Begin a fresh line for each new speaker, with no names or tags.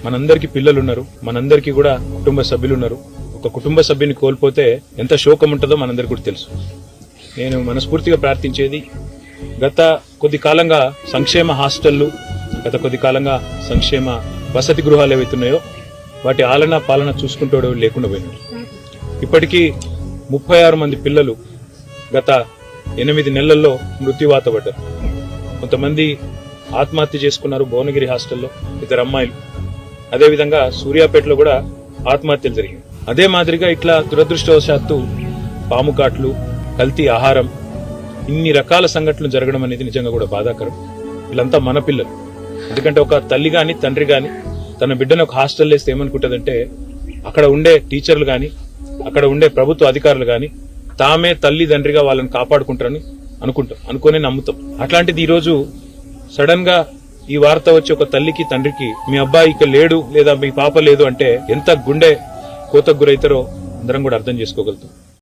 మనందరికీ పిల్లలు ఉన్నారు, మనందరికీ కూడా కుటుంబ సభ్యులు ఉన్నారు. ఒక కుటుంబ సభ్యుని కోల్పోతే ఎంత శోకం ఉంటుందో మనందరికీ కూడా తెలుసు. నేను మనస్ఫూర్తిగా ప్రార్థించేది, గత కొద్ది కాలంగా సంక్షేమ హాస్టళ్లు, గత కొద్ది కాలంగా సంక్షేమ వసతి గృహాలు ఏవైతున్నాయో వాటి ఆలన పాలన చూసుకుంటూ లేకుండా పోయినాడు. ఇప్పటికీ 36 మంది పిల్లలు గత 8 నెలల్లో మృత్యువాత పడ్డారు. కొంతమంది ఆత్మహత్య చేసుకున్నారు భువనగిరి హాస్టల్లో, 2 అమ్మాయిలు. అదేవిధంగా సూర్యాపేటలో కూడా ఆత్మహత్యలు జరిగాయి. అదే మాదిరిగా ఇట్లా దురదృష్టవశాత్తు పాము కాట్లు, కల్తీ ఆహారం, ఇన్ని రకాల సంఘటనలు జరగడం అనేది నిజంగా కూడా బాధాకరం. వీళ్ళంతా మన పిల్లలు. ఎందుకంటే ఒక తల్లి గాని తండ్రి గాని తన బిడ్డను ఒక హాస్టల్ వేస్తే ఏమనుకుంటుందంటే అక్కడ ఉండే టీచర్లు గాని అక్కడ ఉండే ప్రభుత్వ అధికారులు గాని తామే తల్లి తండ్రిగా వాళ్ళని కాపాడుకుంటారని అనుకునే నమ్ముతాం. అట్లాంటిది ఈ రోజు సడన్ గా ఈ వార్త వచ్చి ఒక తల్లికి తండ్రికి మీ అబ్బాయి ఇక లేడు లేదా మీ పాప లేదు అంటే ఎంత గుండె కోతకు గురైతారో అందరం కూడా అర్థం చేసుకోగలుగుతాం.